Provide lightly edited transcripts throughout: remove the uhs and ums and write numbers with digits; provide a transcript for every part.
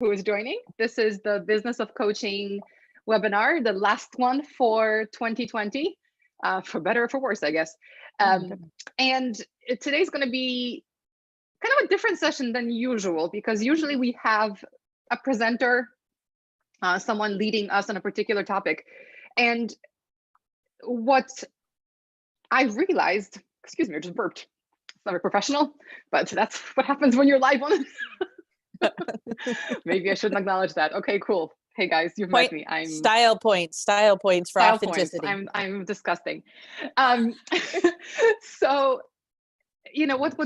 who is joining. This is the Business of Coaching webinar, the last one for 2020, for better or for worse, I guess. And today's going to be kind of a different session than usual, because usually we have a presenter, someone leading us on a particular topic. And what I realized, excuse me, I just burped. It's not very professional, but that's what happens when you're live on it. Maybe I shouldn't acknowledge that. Okay, cool. Hey guys, you've met me. I'm style points for authenticity. I'm disgusting. So, you know, what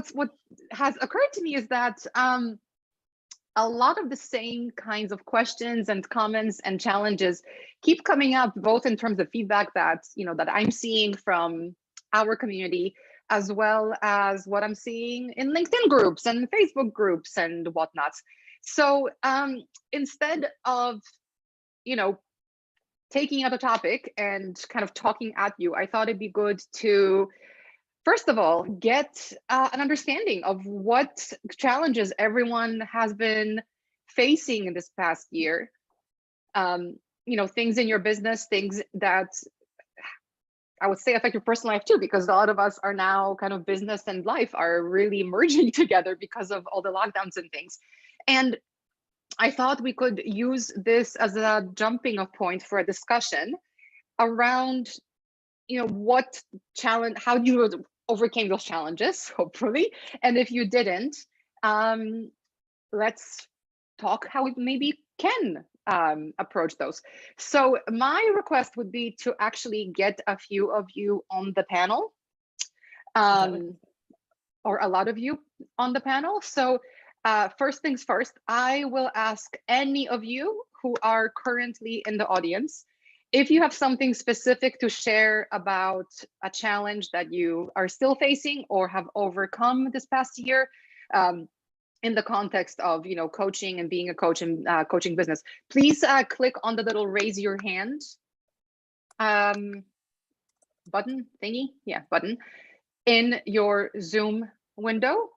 has occurred to me is that a lot of the same kinds of questions and comments and challenges keep coming up, both in terms of feedback that, you know, that I'm seeing from our community, as well as what I'm seeing in LinkedIn groups and Facebook groups and whatnot. So instead of, you know, taking out a topic and kind of talking at you, I thought it'd be good to, first of all, get an understanding of what challenges everyone has been facing in this past year. You know, things in your business, things that I would say affect your personal life too, because a lot of us are now kind of business and life are really merging together because of all the lockdowns and things. And I thought we could use this as a jumping off point for a discussion around, you know, what challenge, how you overcame those challenges, hopefully. And if you didn't, let's talk how we maybe can approach those. So my request would be to actually get a few of you on the panel, or a lot of you on the panel. So first things first, I will ask any of you who are currently in the audience, if you have something specific to share about a challenge that you are still facing or have overcome this past year, in the context of, you know, coaching and being a coach and coaching business, please click on the little raise your hand button thingy, button in your Zoom window,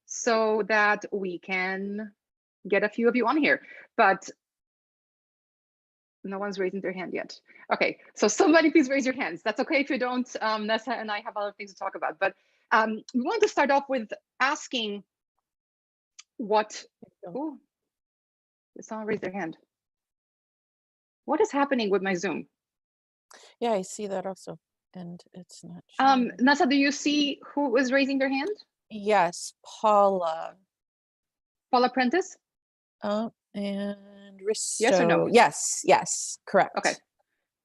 so that we can get a few of you on here. But no one's raising their hand yet. Okay, so somebody please raise your hands. That's okay if you don't. Nessa and I have other things to talk about, but we want to start off with asking what, oh, did someone raise their hand? What is happening with my Zoom? Yeah, I see that also, and it's not showing. Nessa, do you see who is raising their hand? Yes, Paula. Paula Prentis? And Risto. Yes or no? Yes, correct. Okay,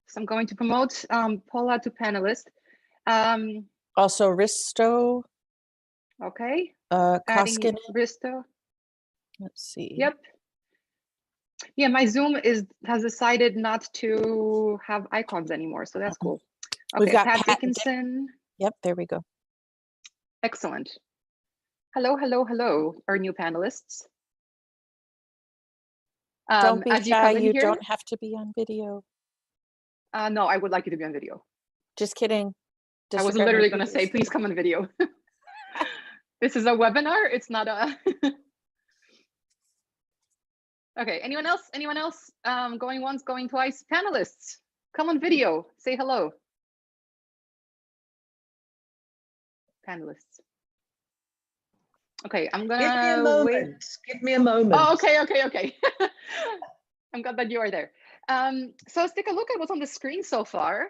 so I'm going to promote Paula to panelist. Also Risto. Okay. Koskinen. Risto. Let's see. Yep. Yeah, my Zoom has decided not to have icons anymore, so that's cool. Okay, we've got Pat Dickson. Yep, there we go. Excellent. Hello, our new panelists. Don't be shy, you don't have to be on video. No, I would like you to be on video. Just kidding. I was literally going to say, please come on video. This is a webinar, it's not a... Okay, anyone else? Going once, going twice? Panelists, come on video, say hello. Panelists. Okay, I'm gonna wait. Give me a moment. Oh, okay. I'm glad that you are there. So let's take a look at what's on the screen so far.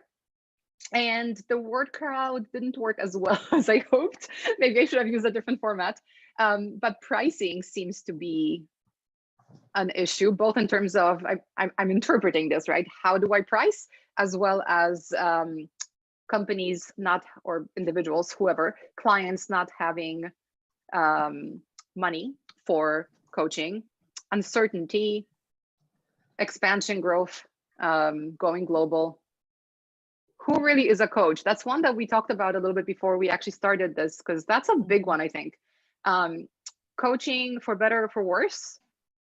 And the word crowd didn't work as well as I hoped. Maybe I should have used a different format. But pricing seems to be an issue, both in terms of, I'm interpreting this, right? How do I price, as well as companies not, or individuals, whoever, clients not having money for coaching, uncertainty, expansion growth, going global. Who really is a coach? That's one that we talked about a little bit before we actually started this, because that's a big one, I think. Coaching, for better or for worse,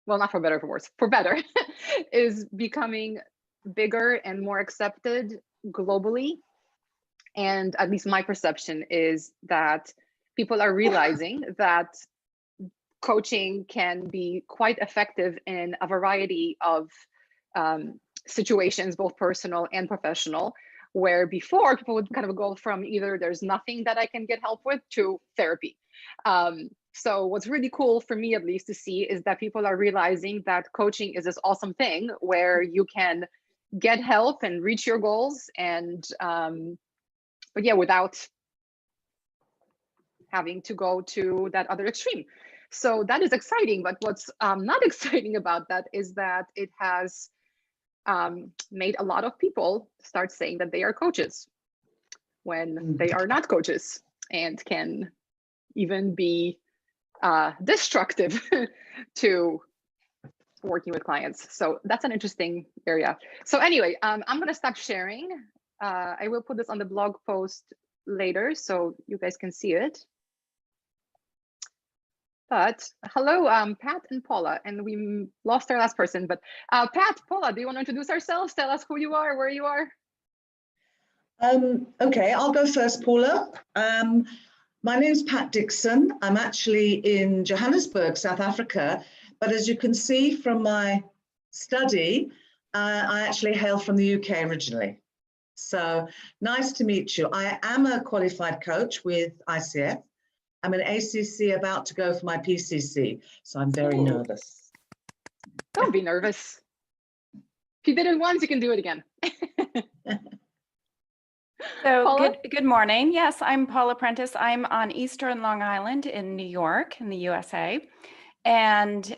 well, not for better or for worse, for better, is becoming bigger and more accepted globally. And at least my perception is that people are realizing that coaching can be quite effective in a variety of situations, both personal and professional, where before people would kind of go from either there's nothing that I can get help with to therapy. So what's really cool for me, at least, to see is that people are realizing that coaching is this awesome thing where you can get help and reach your goals, and but yeah, without having to go to that other extreme. So that is exciting. But what's not exciting about that is that it has made a lot of people start saying that they are coaches when they are not coaches, and can even be destructive to working with clients. So that's an interesting area. So anyway, I'm going to stop sharing. I will put this on the blog post later so you guys can see it. But hello, Pat and Paula, and we lost our last person, but Pat, Paula, do you want to introduce ourselves? Tell us who you are, where you are. Okay, I'll go first, Paula. My name is Pat Dickson. I'm actually in Johannesburg, South Africa, but as you can see from my study, I actually hail from the UK originally. So nice to meet you. I am a qualified coach with ICF. I'm an ACC about to go for my PCC, so I'm very nervous. Don't be nervous. If you did it once, you can do it again. So good morning. Yes, I'm Paula Prentis. I'm on Eastern Long Island in New York in the USA. And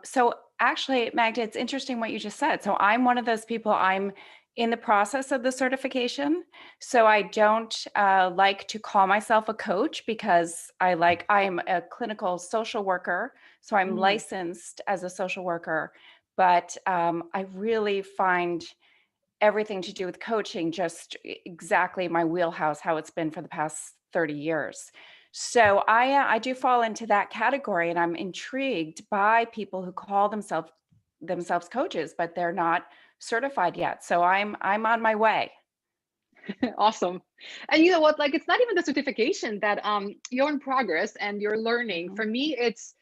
so actually, Magda, it's interesting what you just said. So I'm one of those people, I'm in the process of the certification. So I don't like to call myself a coach because I'm a clinical social worker. So I'm licensed as a social worker, but I really find everything to do with coaching just exactly my wheelhouse, how it's been for the past 30 years. So I do fall into that category, and I'm intrigued by people who call themselves coaches, but they're not certified yet. So I'm on my way. Awesome. And you know what, like, it's not even the certification that you're in progress and you're learning. For me, it's,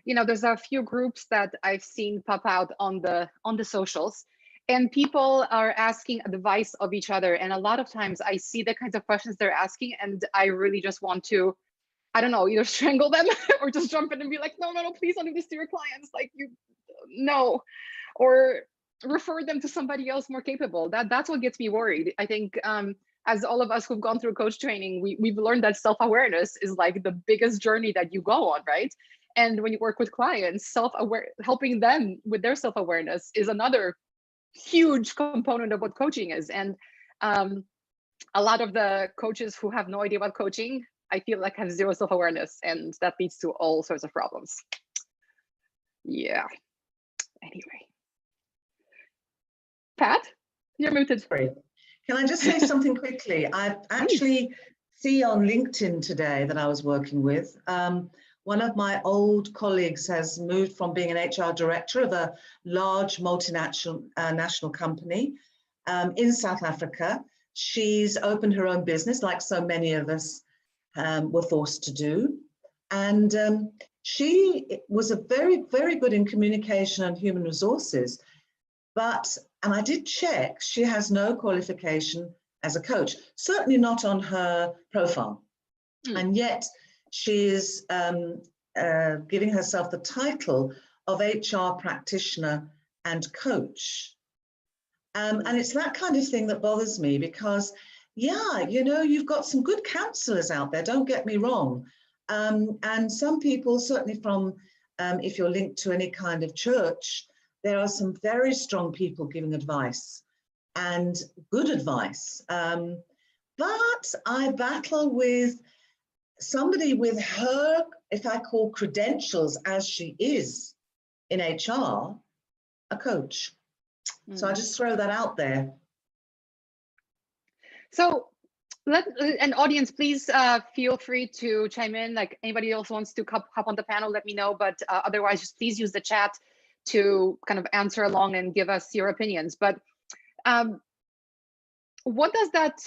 you know, there's a few groups that I've seen pop out on the socials, and people are asking advice of each other. And a lot of times I see the kinds of questions they're asking, and I really just want to, I don't know, either strangle them or just jump in and be like, no, please don't do this to your clients. Like, no, or refer them to somebody else more capable. That's what gets me worried. I think as all of us who've gone through coach training, we've learned that self-awareness is like the biggest journey that you go on, right? And when you work with clients, helping them with their self-awareness is another huge component of what coaching is. And a lot of the coaches who have no idea about coaching, I feel like, have zero self-awareness, and that leads to all sorts of problems. Yeah. Anyway. Pat, you're muted. Sorry. Can I just say something quickly? I actually see on LinkedIn today that I was working with, one of my old colleagues has moved from being an HR director of a large multinational national company in South Africa. She's opened her own business, like so many of us were forced to do. And she was very, very good in communication and human resources. And I did check, she has no qualification as a coach, certainly not on her profile. And yet she is giving herself the title of HR practitioner and coach. And it's that kind of thing that bothers me, because, yeah, you know, you've got some good counselors out there, don't get me wrong. And some people, certainly from, if you're linked to any kind of church, there are some very strong people giving advice, and good advice. But I battle with somebody with her, if I call credentials as she is in HR, a coach. So I just throw that out there. So an audience, please feel free to chime in. Like, anybody else wants to hop on the panel, let me know. But otherwise, just please use the chat to kind of answer along and give us your opinions. But what does that,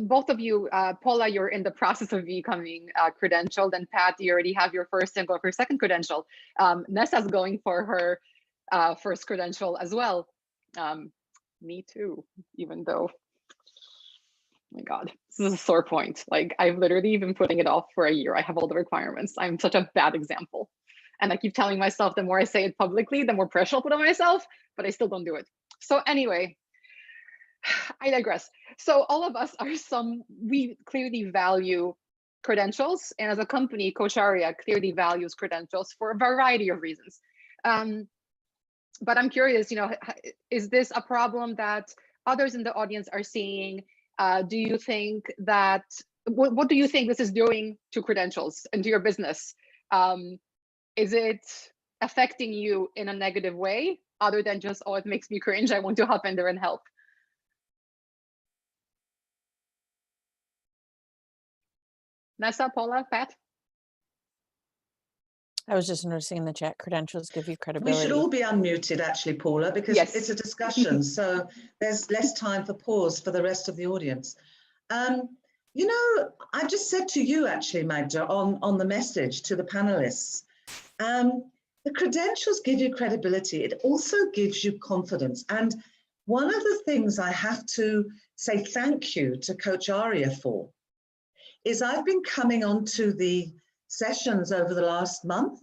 both of you, Paula, you're in the process of becoming credentialed, and Pat, you already have your first and go for your second credential. Nessa's going for her first credential as well. Me too, even though, oh my God, this is a sore point. Like, I've literally been putting it off for a year. I have all the requirements. I'm such a bad example. And I keep telling myself, the more I say it publicly, the more pressure I'll put on myself, but I still don't do it. So anyway, I digress. So all of us are we clearly value credentials. And as a company, Coacharya clearly values credentials for a variety of reasons. But I'm curious, is this a problem that others in the audience are seeing? Do you think that, what do you think this is doing to credentials and to your business? Is it affecting you in a negative way, other than just, oh, it makes me cringe, I want to hop in there and help? Nessa, Paula, Pat? I was just noticing in the chat, credentials give you We credibility. should all be unmuted, actually, Paula, because Yes. it's a discussion. So there's less time for pause for the rest of the audience. I just said to you, actually, Magda, on the message to the panelists, the credentials give you credibility. It also gives you confidence. And one of the things I have to say thank you to Coacharya for is I've been coming onto the sessions over the last month.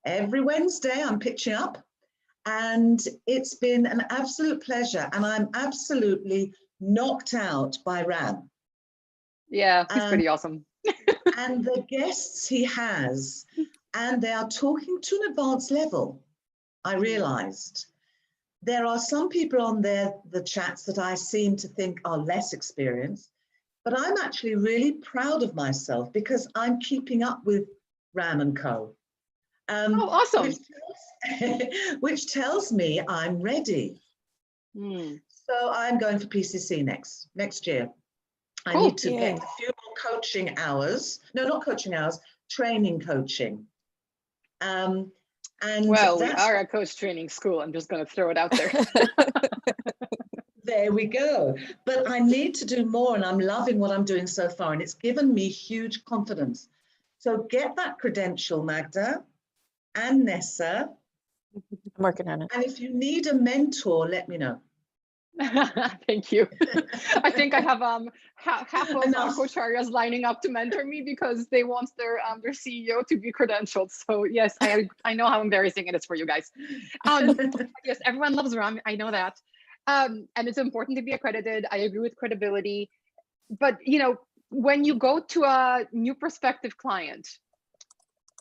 Every Wednesday I'm pitching up, and it's been an absolute pleasure, and I'm absolutely knocked out by Ram. Yeah, he's pretty awesome. And the guests he has, and they are talking to an advanced level. I realized there are some people on there, the chats, that I seem to think are less experienced, but I'm actually really proud of myself because I'm keeping up with Ram and Co. Oh, awesome. Which tells me I'm ready. So I'm going for PCC next year. I need to get a few more coaching hours. No, not coaching hours, training coaching. And well, we are a coach training school. I'm just going to throw it out there. There we go. But I need to do more, and I'm loving what I'm doing so far, and it's given me huge confidence. So get that credential, Magda and Nessa. I'm working on it. And if you need a mentor, let me know. Thank you. I think I have half of our Coacharyas lining up to mentor me because they want their CEO to be credentialed. So yes, I know how embarrassing it is for you guys. Yes, everyone loves Ram. I know that. And it's important to be accredited. I agree with credibility. But when you go to a new prospective client,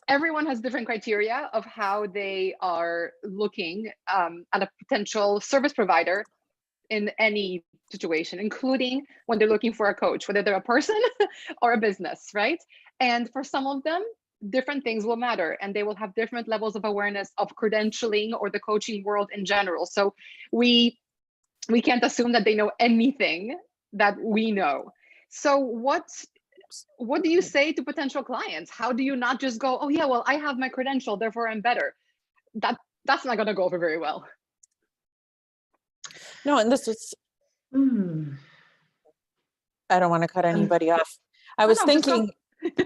everyone has different criteria of how they are looking at a potential service provider in any situation, including when they're looking for a coach, whether they're a person or a business, right? And for some of them, different things will matter, and they will have different levels of awareness of credentialing or the coaching world in general. So we can't assume that they know anything that we know. So what do you say to potential clients? How do you not just go, oh yeah, well, I have my credential, therefore I'm better? That's not going to go over very well. No, and this is, I don't want to cut anybody off. I was thinking,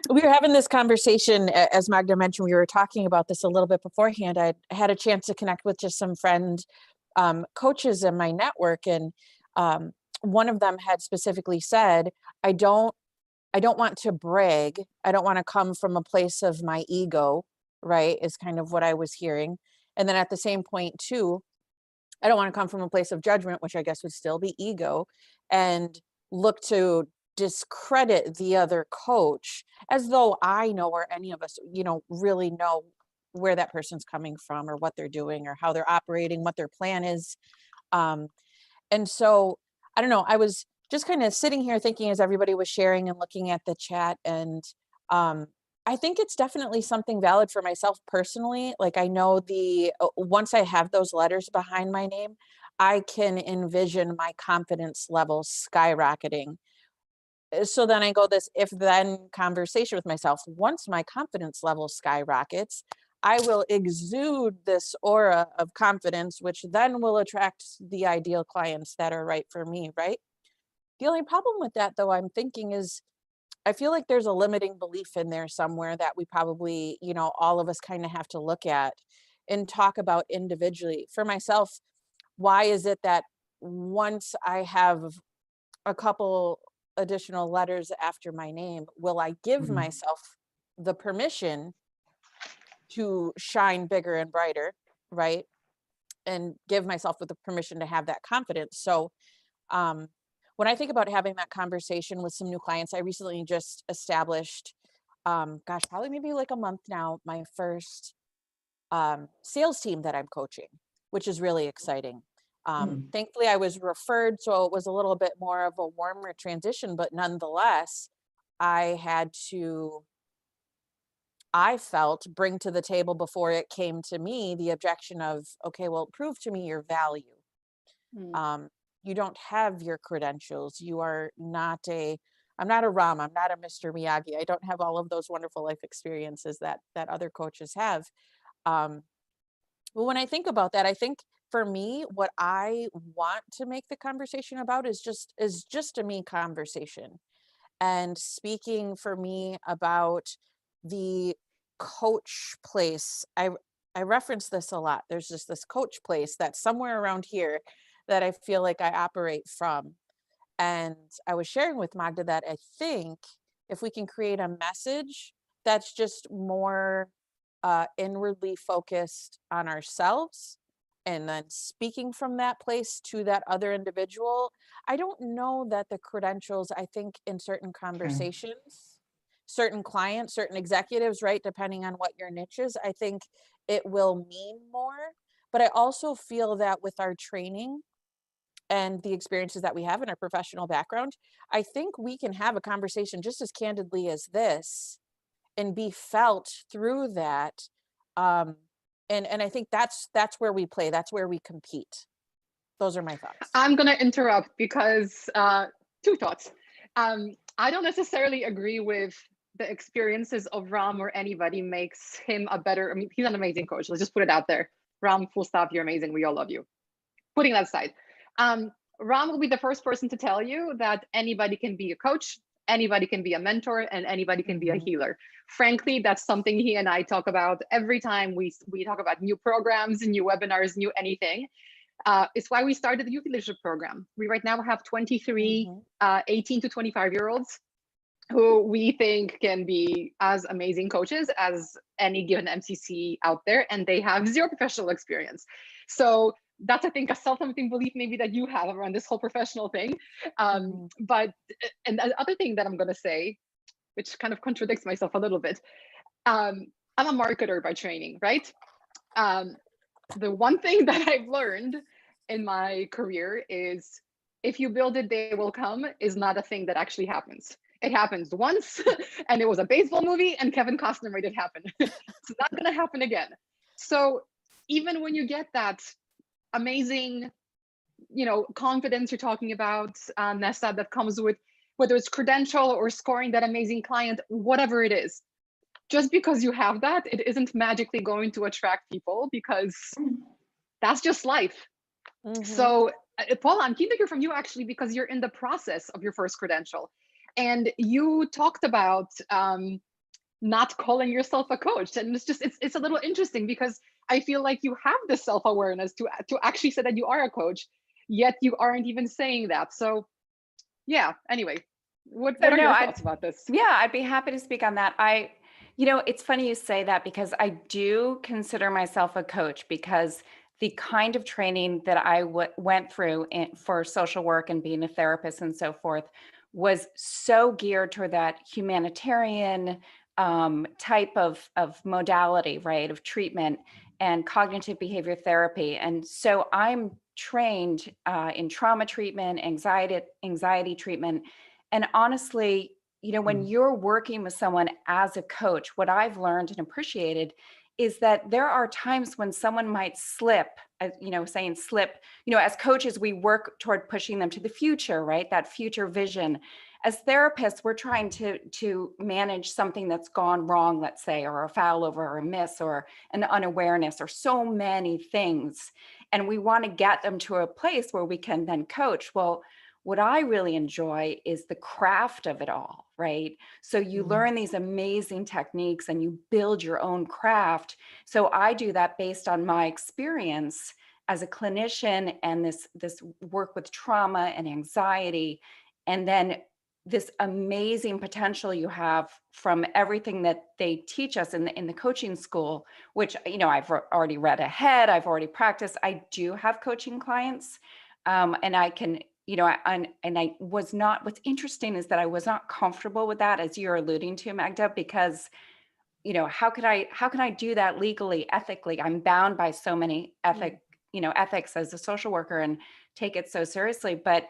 we were having this conversation, as Magda mentioned, we were talking about this a little bit beforehand. I had a chance to connect with just some friend coaches in my network. And one of them had specifically said, I don't want to brag. I don't want to come from a place of my ego, right? Is kind of what I was hearing. And then at the same point too, I don't want to come from a place of judgment, which I guess would still be ego, and look to discredit the other coach as though I know, or any of us, really know where that person's coming from or what they're doing or how they're operating, what their plan is. And so, I don't know, I was just kind of sitting here thinking as everybody was sharing and looking at the chat, and I think it's definitely something valid for myself personally. Like, I know once I have those letters behind my name, I can envision my confidence level skyrocketing. So then I go this if then conversation with myself. Once my confidence level skyrockets, I will exude this aura of confidence, which then will attract the ideal clients that are right for me, right? The only problem with that, though, I'm thinking is, I feel like there's a limiting belief in there somewhere that we probably, all of us kind of have to look at and talk about individually. For myself, why is it that once I have a couple additional letters after my name, will I give myself the permission to shine bigger and brighter, right? And give myself with the permission to have that confidence. So when I think about having that conversation with some new clients, I recently just established, probably maybe like a month now, my first sales team that I'm coaching, which is really exciting. Thankfully, I was referred, so it was a little bit more of a warmer transition, but nonetheless, I had to, I felt, bring to the table before it came to me the objection of, okay, well, prove to me your value. You don't have your credentials. You are not I'm not a Ram, I'm not a Mr. Miyagi. I don't have all of those wonderful life experiences that other coaches have. But when I think about that, I think for me, what I want to make the conversation about is just a me conversation. And speaking for me about the coach place, I reference this a lot. There's just this coach place that's somewhere around here that I feel like I operate from. And I was sharing with Magda that I think if we can create a message that's just more inwardly focused on ourselves, and then speaking from that place to that other individual, I don't know that the credentials, I think in certain conversations, certain clients, certain executives, right, depending on what your niche is, I think it will mean more. But I also feel that with our training and the experiences that we have in our professional background, I think we can have a conversation just as candidly as this and be felt through that. And I think that's where we play. That's where we compete. Those are my thoughts. I'm going to interrupt because two thoughts. I don't necessarily agree with the experiences of Ram or anybody makes him a better, he's an amazing coach. Let's just put it out there. Ram, full stop, you're amazing. We all love you. Putting that aside, Ram will be the first person to tell you that anybody can be a coach, anybody can be a mentor, and anybody can be a healer. Frankly, that's something he and I talk about every time we talk about new programs, new webinars, new anything. It's why we started the Youth Leadership Program. We right now have 23 18 to 25-year-olds who we think can be as amazing coaches as any given MCC out there, and they have zero professional experience. So that's, I think, a self-limiting belief maybe that you have around this whole professional thing. But, and the other thing that I'm going to say, which kind of contradicts myself a little bit, I'm a marketer by training, right? The one thing that I've learned in my career is if you build it, they will come is not a thing that actually happens. It happens once, and it was a baseball movie, and Kevin Costner made it happen. It's not going to happen again. So even when you get that amazing, confidence you're talking about, Nessa, that comes with whether it's credential or scoring that amazing client, whatever it is, just because you have that, it isn't magically going to attract people, because that's just life. So Paula, I'm keen to hear from you actually, because you're in the process of your first credential. And you talked about not calling yourself a coach. And it's a little interesting, because I feel like you have the self-awareness to actually say that you are a coach, yet you aren't even saying that. So yeah, anyway, what are your thoughts about this? Yeah, I'd be happy to speak on that. It's funny you say that, because I do consider myself a coach, because the kind of training that I went through for social work and being a therapist and so forth was so geared toward that humanitarian type of modality, right, of treatment and cognitive behavior therapy. And so I'm trained in trauma treatment, anxiety treatment. And honestly, when you're working with someone as a coach, what I've learned and appreciated is that there are times when someone might slip, saying slip, as coaches, we work toward pushing them to the future, right? That future vision. As therapists, we're trying to manage something that's gone wrong, let's say, or a foul over or a miss or an unawareness or so many things. And we want to get them to a place where we can then coach. Well, what I really enjoy is the craft of it all, right? So you learn these amazing techniques and you build your own craft. So I do that based on my experience as a clinician and this work with trauma and anxiety, and then this amazing potential you have from everything that they teach us in the coaching school, which, you know, I've already read ahead, I've already practiced. I do have coaching clients, and I can, you know, what's interesting is that I was not comfortable with that, as you're alluding to, Magda, because, you know, how can I do that legally, ethically? I'm bound by so many ethics as a social worker and take it so seriously. But,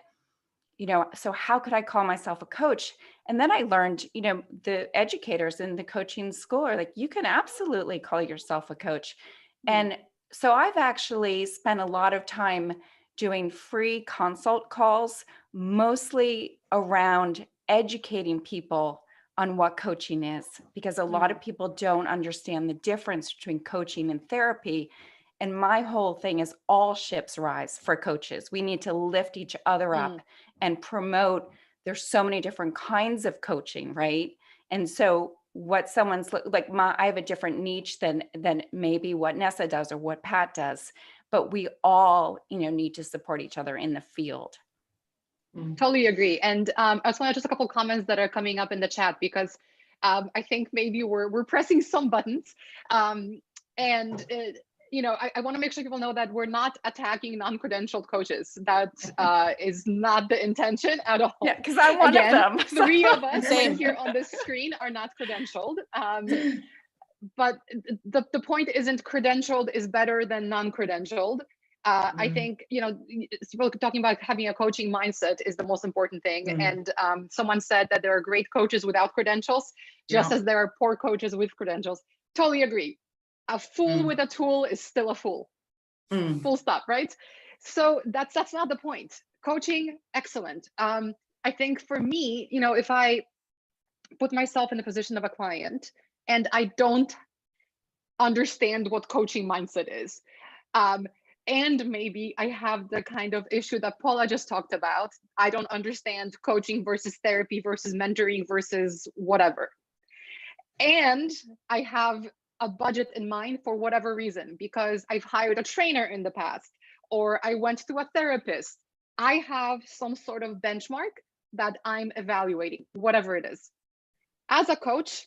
you know, so how could I call myself a coach? And then I learned, you know, the educators in the coaching school are like, you can absolutely call yourself a coach. And so I've actually spent a lot of time doing free consult calls, mostly around educating people on what coaching is, because a lot of people don't understand the difference between coaching and therapy. And my whole thing is all ships rise for coaches. We need to lift each other up and promote. There's so many different kinds of coaching, right? And so what someone's like, I have a different niche than maybe what Nessa does or what Pat does, but we all, you know, need to support each other in the field. Totally agree. And I just want to just a couple of comments that are coming up in the chat, because I think maybe we're pressing some buttons. You know, I want to make sure people know that we're not attacking non-credentialed coaches. That is not the intention at all. Yeah, because I'm one of them. 3 of us here on this screen are not credentialed. But the point isn't credentialed is better than non-credentialed. I think, you know, people talking about having a coaching mindset is the most important thing. And someone said that there are great coaches without credentials, just as there are poor coaches with credentials. Totally agree. A fool with a tool is still a fool. Full stop, right? So that's not the point. Coaching, excellent. I think for me, you know, if I put myself in the position of a client and I don't understand what coaching mindset is, and maybe I have the kind of issue that Paula just talked about, I don't understand coaching versus therapy versus mentoring versus whatever. And I have a budget in mind for whatever reason, because I've hired a trainer in the past, or I went to a therapist. I have some sort of benchmark that I'm evaluating, whatever it is. As a coach,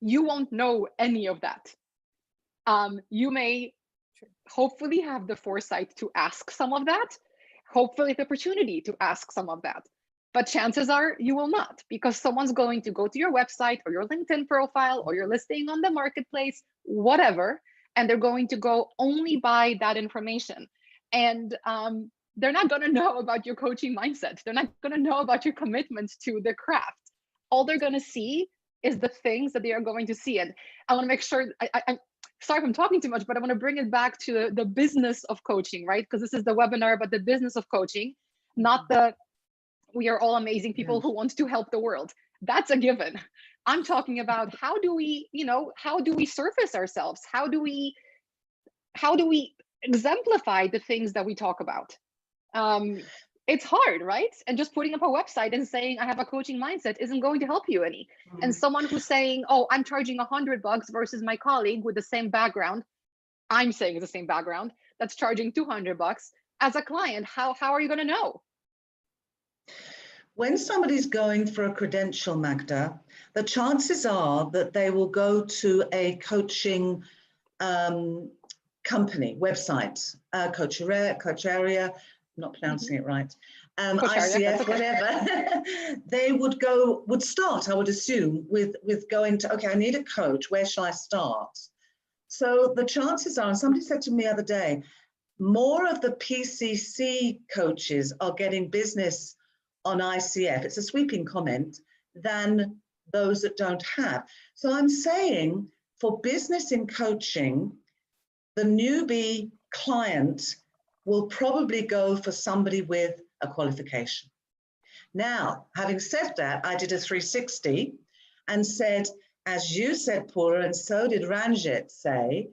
you won't know any of that. You may hopefully have the foresight to ask some of that, hopefully the opportunity to ask some of that. But chances are you will not, because someone's going to go to your website or your LinkedIn profile or your listing on the marketplace, whatever, and they're going to go only by that information. And they're not going to know about your coaching mindset. They're not going to know about your commitment to the craft. All they're going to see is the things that they are going to see. And I want to make sure, I'm sorry if I'm talking too much, but I want to bring it back to the business of coaching, right? Because this is the webinar about the business of coaching, not the we are all amazing people who want to help the world. That's a given. I'm talking about how do we surface ourselves? How do we exemplify the things that we talk about? It's hard, right? And just putting up a website and saying I have a coaching mindset isn't going to help you any. And someone who's saying, oh, I'm charging $100 versus my colleague with the same background, I'm saying it's the same background, that's charging $200. As a client, how are you going to know? When somebody's going for a credential, Magda, the chances are that they will go to a coaching company, website, Coacharya, I'm not pronouncing it right, Coacharya, ICF, whatever. They would start, I would assume, with going to, okay, I need a coach, where shall I start? So the chances are, and somebody said to me the other day, more of the PCC coaches are getting business on ICF, it's a sweeping comment, than those that don't have. So I'm saying for business in coaching, the newbie client will probably go for somebody with a qualification. Now, having said that, I did a 360 and said, as you said, Paula, and so did Ranjit say,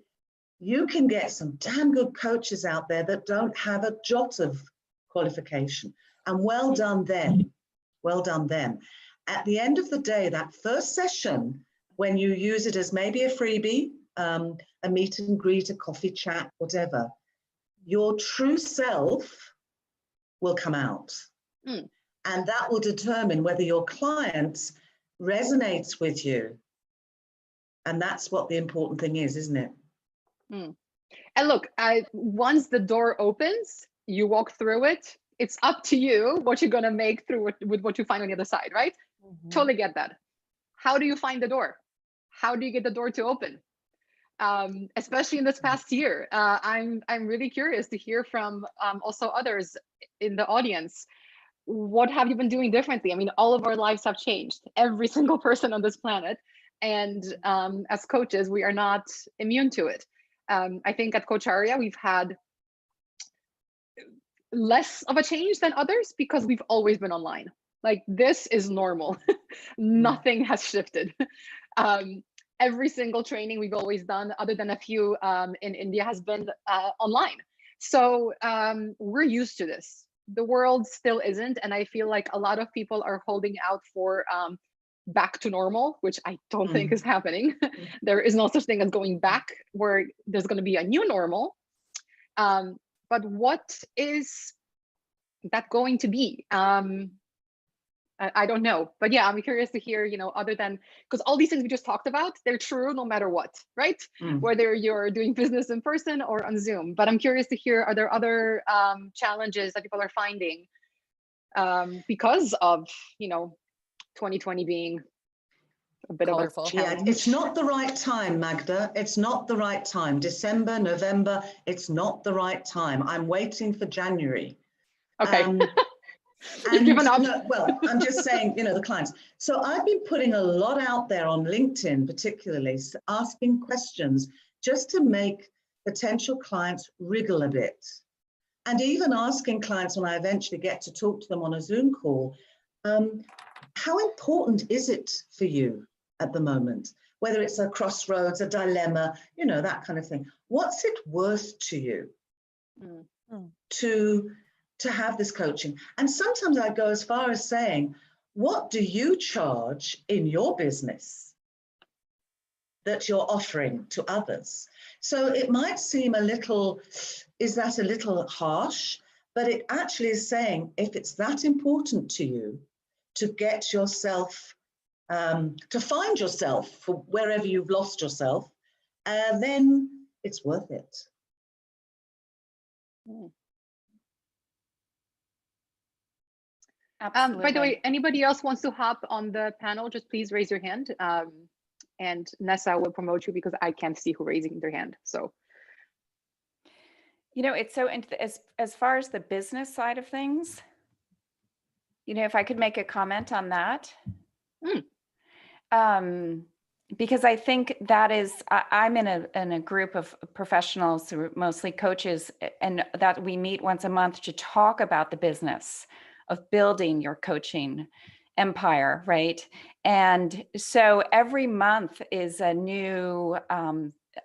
you can get some damn good coaches out there that don't have a jot of qualification. And well done them. Well done them. At the end of the day, that first session, when you use it as maybe a freebie, a meet and greet, a coffee chat, whatever, your true self will come out. And that will determine whether your client resonates with you. And that's what the important thing is, isn't it? And look, once the door opens, you walk through it. It's up to you what you're going to make through with what you find on the other side, right? Totally get that. How do you find the door? How do you get the door to open? Especially in this past year, I'm really curious to hear from also others in the audience. What have you been doing differently? I mean, all of our lives have changed, every single person on this planet. And as coaches, we are not immune to it. I think at Coacharya, we've had less of a change than others because we've always been online. Like, this is normal. Nothing has shifted. Every single training we've always done, other than a few in India, has been online. So we're used to this. The world still isn't. And I feel like a lot of people are holding out for back to normal, which I don't think is happening. There is no such thing as going back, where there's going to be a new normal. But what is that going to be? I don't know. But yeah, I'm curious to hear, other than, because all these things we just talked about, they're true no matter what, right? Whether you're doing business in person or on Zoom. But I'm curious to hear, are there other challenges that people are finding because of, 2020 being a bit colorful. Of a challenge? Yeah, it's not the right time, Magda. It's not the right time. December, November, it's not the right time. I'm waiting for January. Okay. And no, well, I'm just saying, the clients. So I've been putting a lot out there on LinkedIn, particularly asking questions just to make potential clients wriggle a bit. And even asking clients when I eventually get to talk to them on a Zoom call, how important is it for you at the moment? Whether it's a crossroads, a dilemma, that kind of thing. What's it worth to you to have this coaching? And sometimes I go as far as saying, what do you charge in your business that you're offering to others? So it might seem is that a little harsh? But it actually is saying, if it's that important to you to get yourself, to find yourself for wherever you've lost yourself, then it's worth it. By the way, anybody else wants to hop on the panel, just please raise your hand. And Nessa will promote you because I can't see who raising their hand. So, it's so, as far as the business side of things, if I could make a comment on that. Because I think that is, I'm in a group of professionals, mostly coaches, and that we meet once a month to talk about the business of building your coaching empire, right? And so every month is a new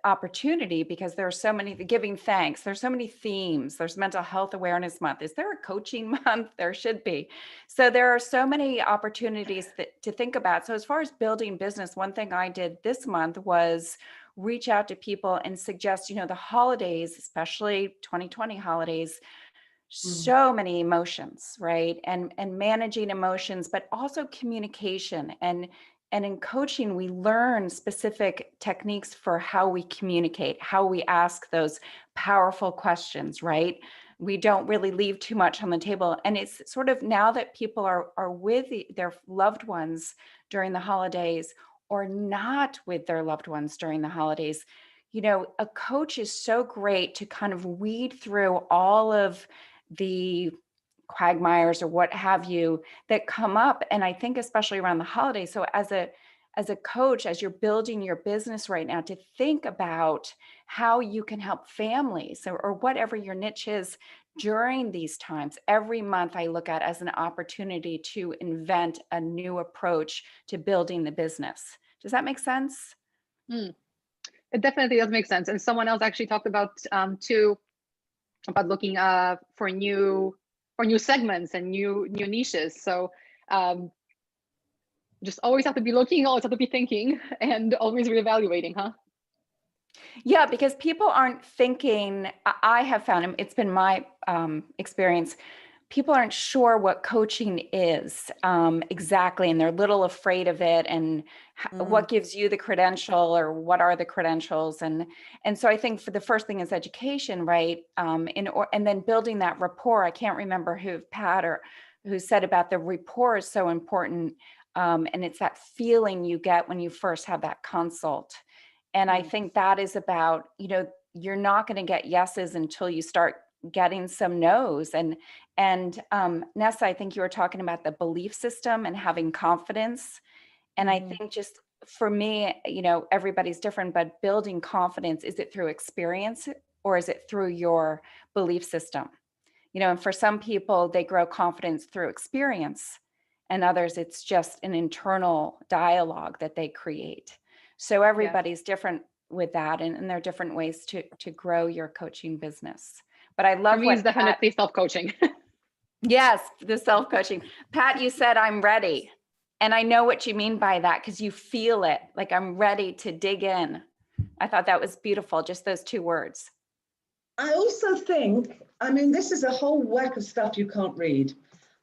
opportunity, because there are so many, giving thanks, there's so many themes. There's Mental Health Awareness Month. Is there a coaching month? There should be. So there are so many opportunities to think about. So as far as building business, one thing I did this month was reach out to people and suggest, the holidays, especially 2020 holidays, so many emotions, right? And managing emotions, but also communication. And in coaching, we learn specific techniques for how we communicate, how we ask those powerful questions, right? We don't really leave too much on the table. And it's sort of, now that people are with their loved ones during the holidays, or not with their loved ones during the holidays, a coach is so great to kind of weed through all of the quagmires or what have you that come up. And I think especially around the holidays. So as a coach, as you're building your business right now, to think about how you can help families or whatever your niche is during these times. Every month I look at as an opportunity to invent a new approach to building the business. Does that make sense? It definitely does make sense. And someone else actually talked about too, about looking for new new segments and new niches. So just always have to be looking, always have to be thinking, and always reevaluating, huh? Yeah, because people aren't thinking, I have found, it's been my experience, people aren't sure what coaching is exactly, and they're a little afraid of it, and what gives you the credential, or what are the credentials, and so I think for the first thing is education, right? And then building that rapport. I can't remember who, Pat or who said about the rapport is so important, and it's that feeling you get when you first have that consult. And I think that is about, you're not going to get yeses until you start getting some no's. And Nessa, I think you were talking about the belief system and having confidence. And I think just for me, everybody's different, but building confidence, is it through experience or is it through your belief system? And for some people, they grow confidence through experience, and others, it's just an internal dialogue that they create. So everybody's different with that, and there are different ways to grow your coaching business. But I love for me, it's definitely self-coaching. Yes, the self-coaching. Pat, you said I'm ready. And I know what you mean by that, because you feel it, like I'm ready to dig in. I thought that was beautiful, just those two words. I also think, this is a whole whack of stuff you can't read.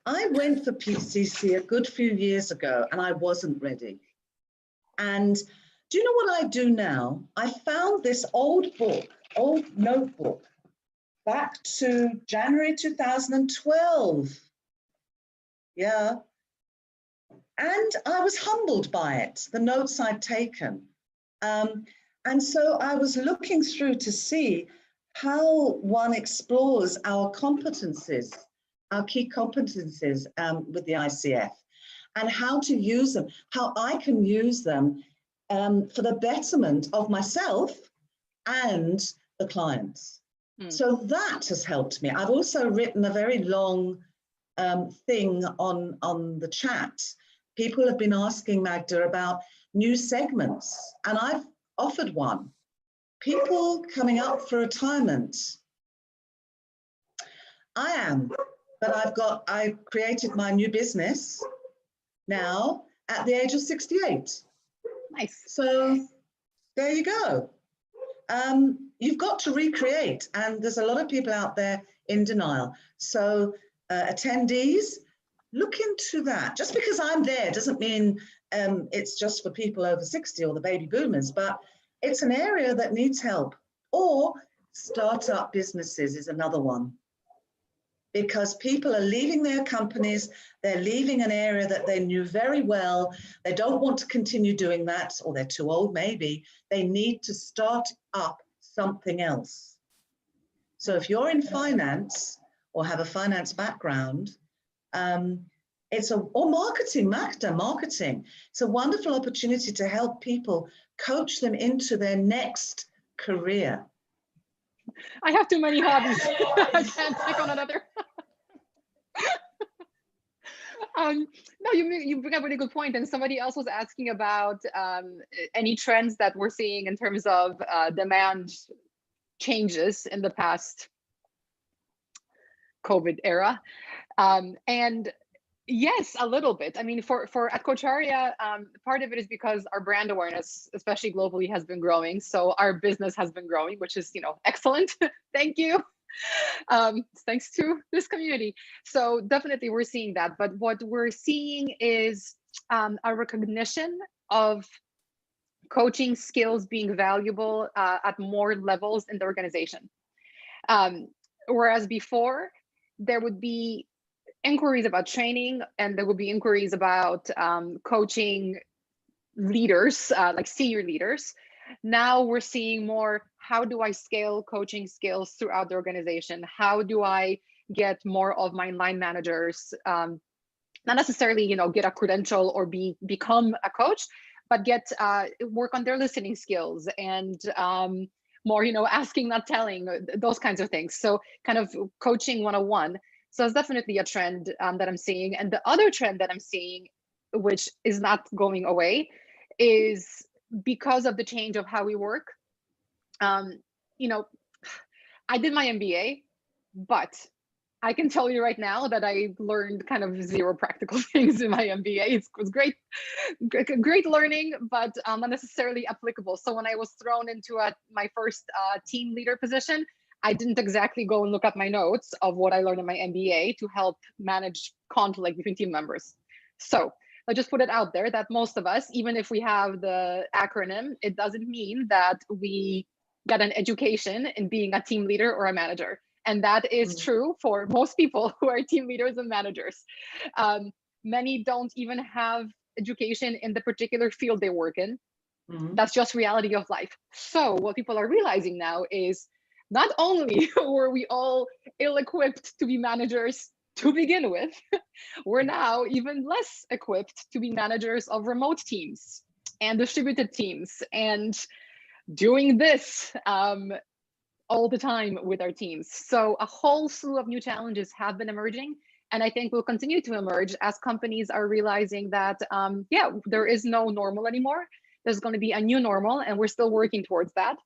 I went for PCC a good few years ago and I wasn't ready. And do you know what I do now? I found this old notebook back to January 2012. Yeah. And I was humbled by it, the notes I'd taken. And so I was looking through to see how one explores our competencies, our key competencies with the ICF, and how to use them, how I can use them for the betterment of myself and the clients. So that has helped me. I've also written a very long thing on the chat. People have been asking Magda about new segments, and I've offered one. People coming up for retirement. I am, but I created my new business now at the age of 68. Nice. So there you go. You've got to recreate, and there's a lot of people out there in denial. So attendees, look into that. Just because I'm there doesn't mean it's just for people over 60 or the baby boomers, but it's an area that needs help. Or startup businesses is another one. Because people are leaving their companies, they're leaving an area that they knew very well, they don't want to continue doing that, or they're too old maybe, they need to start up something else. So if you're in finance or have a finance background, or marketing, Magda, marketing, it's a wonderful opportunity to help people, coach them into their next career. I have too many hobbies. I can't pick on another. No, you bring up a really good point. And somebody else was asking about any trends that we're seeing in terms of demand changes in the past COVID era. And yes, a little bit. I mean, for at Coacharya, part of it is because our brand awareness, especially globally, has been growing. So our business has been growing, which is, excellent. Thank you. Thanks to this community. So definitely we're seeing that. But what we're seeing is a recognition of coaching skills being valuable at more levels in the organization. Whereas before, there would be inquiries about training, and there will be inquiries about coaching leaders, like senior leaders. Now we're seeing more, how do I scale coaching skills throughout the organization? How do I get more of my line managers, not necessarily, get a credential or become a coach, but get work on their listening skills and more, asking, not telling, those kinds of things. So kind of coaching 101. So it's definitely a trend that I'm seeing. And the other trend that I'm seeing, which is not going away, is because of the change of how we work. I did my MBA, but I can tell you right now that I learned kind of zero practical things in my MBA. It was great learning, but not necessarily applicable. So when I was thrown into my first team leader position, I didn't exactly go and look at my notes of what I learned in my MBA to help manage conflict between team members. So I just put it out there that most of us, even if we have the acronym, it doesn't mean that we got an education in being a team leader or a manager. And that is true for most people who are team leaders and managers. Many don't even have education in the particular field they work in. That's just reality of life. So what people are realizing now is not only were we all ill-equipped to be managers to begin with, we're now even less equipped to be managers of remote teams and distributed teams and doing this all the time with our teams. So a whole slew of new challenges have been emerging, and I think will continue to emerge as companies are realizing that, yeah, there is no normal anymore. There's going to be a new normal, and we're still working towards that.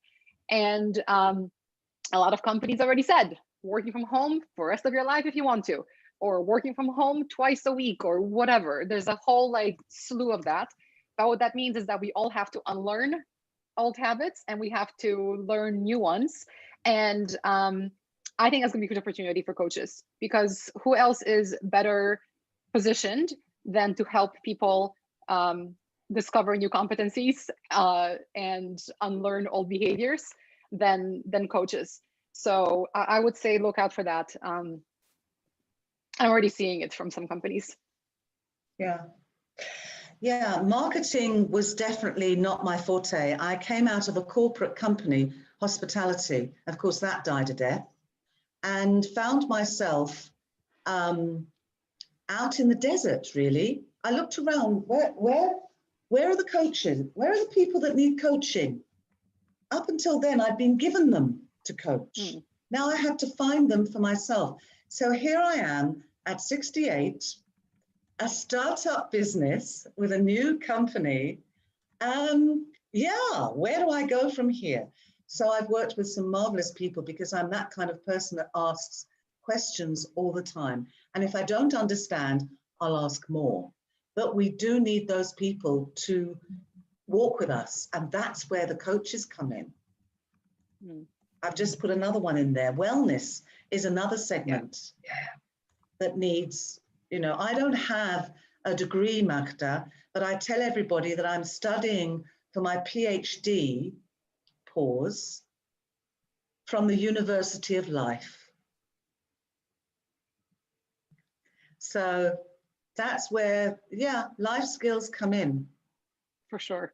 And a lot of companies already said, working from home for the rest of your life if you want to, or working from home twice a week or whatever. There's a whole like slew of that. But what that means is that we all have to unlearn old habits and we have to learn new ones. And I think that's going to be a huge opportunity for coaches, because who else is better positioned than to help people discover new competencies and unlearn old behaviors than coaches. So I would say look out for that. I'm already seeing it from some companies. Yeah, marketing was definitely not my forte. I came out of a corporate company, hospitality. Of course, that died a death, and found myself out in the desert, really. I looked around, where are the coaches? Where are the people that need coaching? Up until then, I'd been given them to coach. Now I had to find them for myself. So here I am at 68, a startup business with a new company. Yeah, where do I go from here? So I've worked with some marvelous people, because I'm that kind of person that asks questions all the time. And if I don't understand, I'll ask more. But we do need those people to walk with us. And that's where the coaches come in. I've just put another one in there. Wellness is another segment that needs, you know, I don't have a degree, Magda, but I tell everybody that I'm studying for my PhD, pause, from the University of Life. So that's where, yeah, life skills come in. For sure.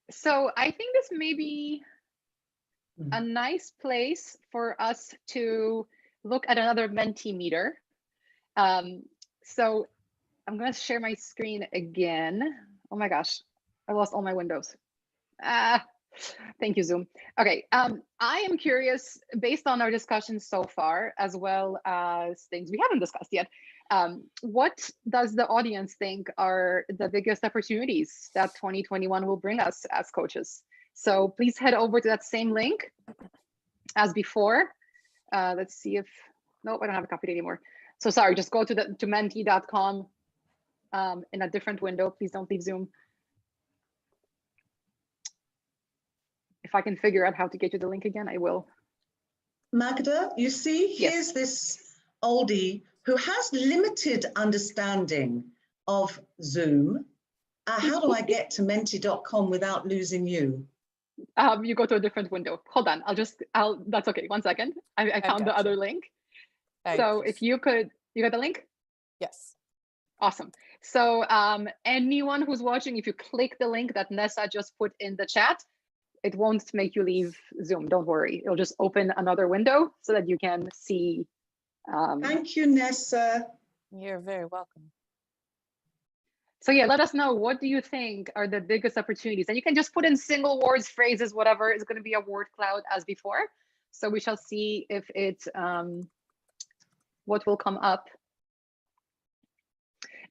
So I think this may be a nice place for us to look at another Mentimeter. So I'm going to share my screen again. Oh my gosh, I lost all my windows. Thank you, Zoom. Okay, I am curious, based on our discussions so far, as well as things we haven't discussed yet, what does the audience think are the biggest opportunities that 2021 will bring us as coaches? So please head over to that same link as before. Let's see if, nope, I don't have a copy anymore. So sorry, just go to menti.com in a different window. Please don't leave Zoom. If I can figure out how to get you the link again, I will. Magda, you see, here's this oldie who has limited understanding of Zoom. How do I get to menti.com without losing you? You go to a different window. Hold on, that's okay, 1 second. I found the other link. So if you could, you got the link? Yes. Awesome. So anyone who's watching, if you click the link that Nessa just put in the chat, it won't make you leave Zoom. Don't worry. It'll just open another window so that you can see. Thank you, Nessa. You're very welcome. So yeah, let us know, what do you think are the biggest opportunities? And you can just put in single words, phrases, whatever. It's going to be a word cloud as before. So we shall see if it's what will come up.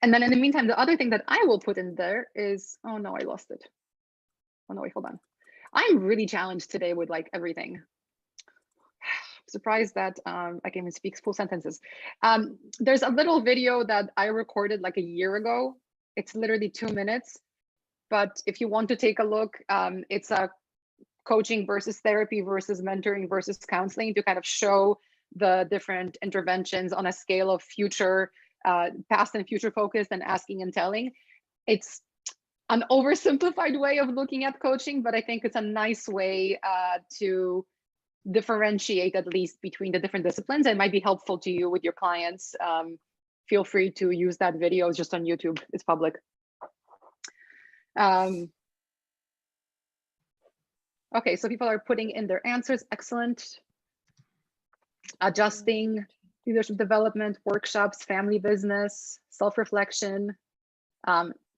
And then in the meantime, the other thing that I will put in there is, oh no, I lost it. Oh no, wait, hold on. I'm really challenged today with like everything. Surprised that I can even speak full sentences. There's a little video that I recorded like a year ago. It's literally 2 minutes. But if you want to take a look, it's a coaching versus therapy versus mentoring versus counseling to kind of show the different interventions on a scale of future, past and future focused and asking and telling. It's an oversimplified way of looking at coaching, but I think it's a nice way to differentiate at least between the different disciplines. It might be helpful to you with your clients. Feel free to use that video. It's just on YouTube. It's public. Okay, so people are putting in their answers. Excellent. Adjusting, leadership development, workshops, family business, self-reflection.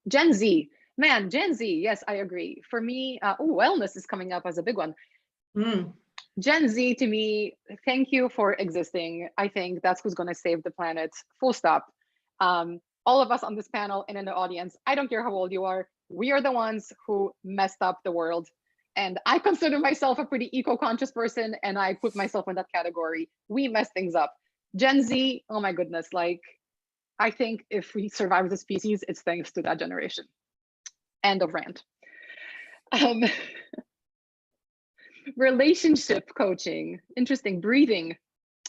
Gen Z, man, Gen Z, yes, I agree. For me, wellness is coming up as a big one. Gen Z, to me, thank you for existing. I think that's who's going to save the planet, full stop. All of us on this panel and in the audience, I don't care how old you are, we are the ones who messed up the world. And I consider myself a pretty eco-conscious person, and I put myself in that category. We messed things up. Gen Z, oh my goodness, like, I think if we survive as a species, it's thanks to that generation. End of rant. Relationship coaching, interesting. Breathing,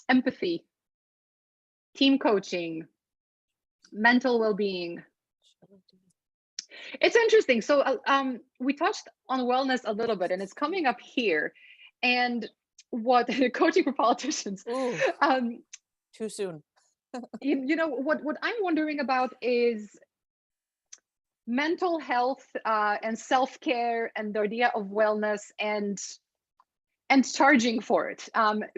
empathy, team coaching, mental well-being. It's interesting. So we touched on wellness a little bit, and it's coming up here. And what coaching for politicians. Too soon. You know, what I'm wondering about is mental health and self-care and the idea of wellness and charging for it,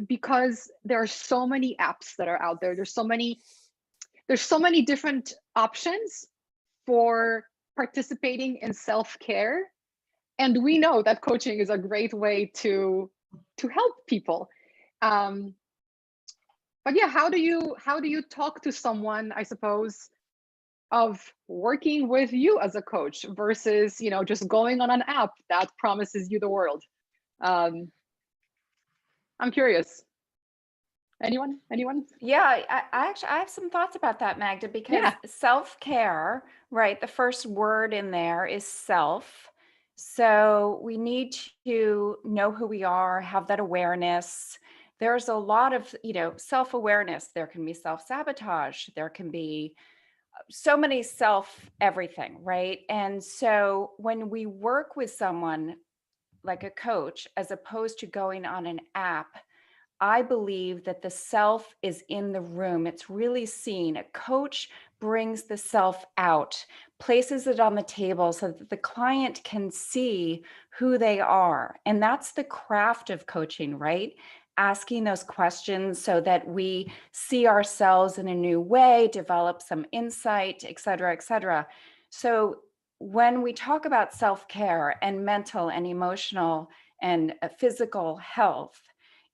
because there are so many apps that are out there. There's so many different options for participating in self-care, and we know that coaching is a great way to help people. But yeah, how do you talk to someone, I suppose, of working with you as a coach versus, you know, just going on an app that promises you the world? I'm curious. Anyone? Yeah, I actually have some thoughts about that, Magda, because self-care, right? The first word in there is self. So we need to know who we are, have that awareness. There's a lot of, you know, self-awareness. There can be self-sabotage. There can be so many everything, right? And so when we work with someone like a coach, as opposed to going on an app, I believe that the self is in the room. It's really seen. A coach brings the self out, places it on the table so that the client can see who they are. And that's the craft of coaching, right? Asking those questions so that we see ourselves in a new way, develop some insight, et cetera, et cetera. So when we talk about self-care and mental and emotional and physical health,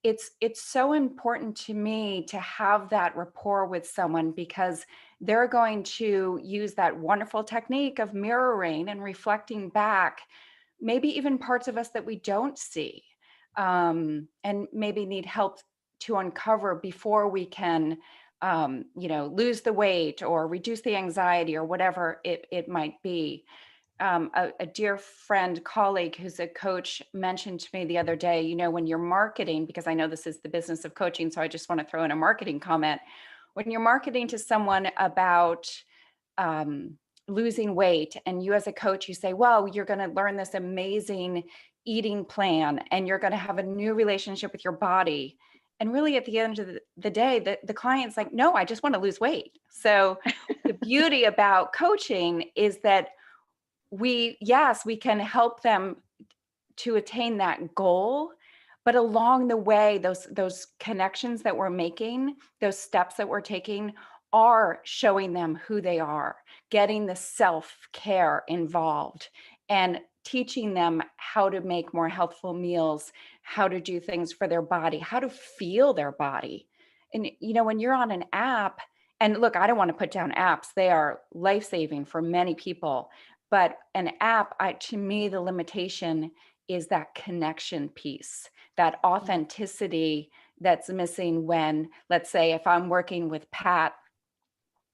it's so important to me to have that rapport with someone, because they're going to use that wonderful technique of mirroring and reflecting back, maybe even parts of us that we don't see, and maybe need help to uncover before we can, you know, lose the weight or reduce the anxiety or whatever it might be. A dear friend, colleague who's a coach mentioned to me the other day, you know, when you're marketing, because I know this is the business of coaching, so I just want to throw in a marketing comment. When you're marketing to someone about losing weight, and you as a coach, you say, well, you're going to learn this amazing eating plan, and you're going to have a new relationship with your body. And really at the end of the day, the client's like, no, I just want to lose weight. So the beauty about coaching is that we can help them to attain that goal, but along the way, those connections that we're making, those steps that we're taking are showing them who they are, getting the self-care involved and teaching them how to make more healthful meals, how to do things for their body, how to feel their body. And, you know, when you're on an app, and look, I don't want to put down apps. They are life-saving for many people. But an app, to me, the limitation is that connection piece, that authenticity that's missing when, let's say, if I'm working with Pat,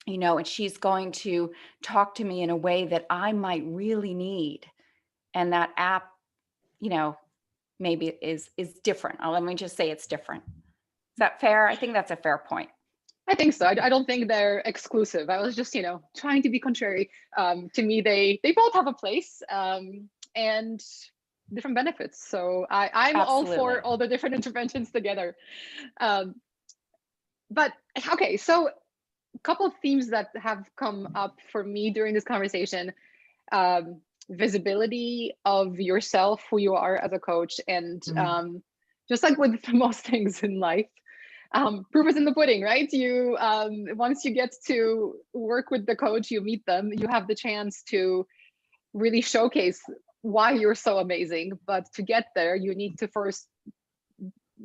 you know, and she's going to talk to me in a way that I might really need. And that app, you know, maybe is different. Let me just say it's different. Is that fair? I think that's a fair point. I think so. I don't think they're exclusive. I was just, you know, trying to be contrary. To me, they both have a place and different benefits. So I'm all for all the different interventions together. But okay, so a couple of themes that have come up for me during this conversation. Visibility of yourself, who you are as a coach, and just like with most things in life, proof is in the pudding, right? You once you get to work with the coach, you meet them, you have the chance to really showcase why you're so amazing. But to get there, you need to first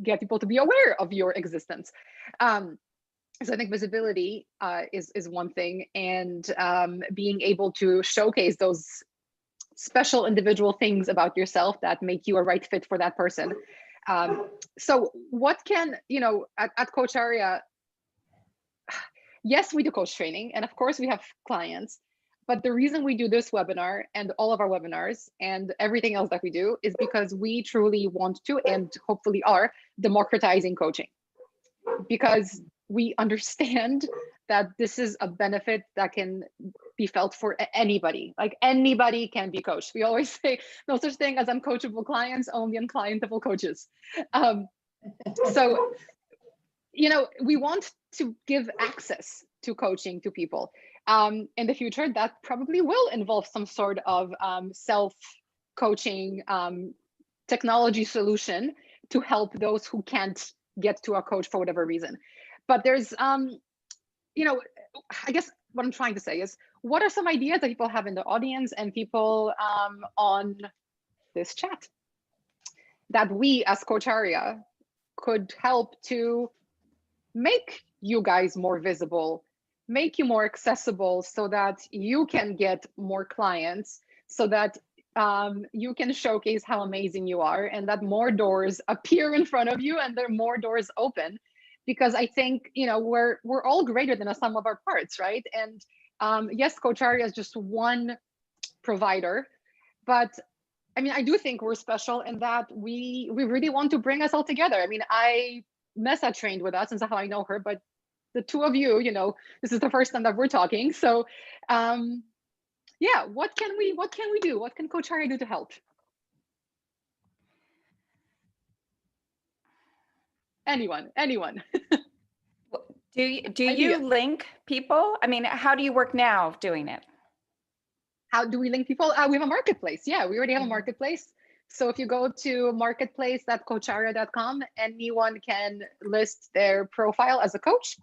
get people to be aware of your existence. So I think visibility is one thing, and being able to showcase those special individual things about yourself that make you a right fit for that person. So what can, you know, at Coacharya, yes, we do coach training, and of course we have clients, but the reason we do this webinar and all of our webinars and everything else that we do is because we truly want to, and hopefully are, democratizing coaching. Because we understand that this is a benefit that can be felt for anybody. Like anybody can be coached. We always say no such thing as uncoachable clients, only unclientable coaches. So, you know, we want to give access to coaching to people. In the future, that probably will involve some sort of self-coaching technology solution to help those who can't get to a coach for whatever reason. But there's, you know, I guess what I'm trying to say is, what are some ideas that people have in the audience and people on this chat that we as Coacharya could help to make you guys more visible, make you more accessible so that you can get more clients, so that you can showcase how amazing you are, and that more doors appear in front of you and there are more doors open. Because I think, you know, we're all greater than a sum of our parts, right? And yes, Coacharya is just one provider, but I mean, I do think we're special in that we really want to bring us all together. I mean, Nessa trained with us, and so how I know her, but the two of you, you know, this is the first time that we're talking. So yeah, what can we do? What can Coacharya do to help? Anyone. Do you link people? I mean, how do you work now doing it? How do we link people? We have a marketplace. Yeah, we already have a marketplace. So if you go to marketplace.coacharya.com, anyone can list their profile as a coach.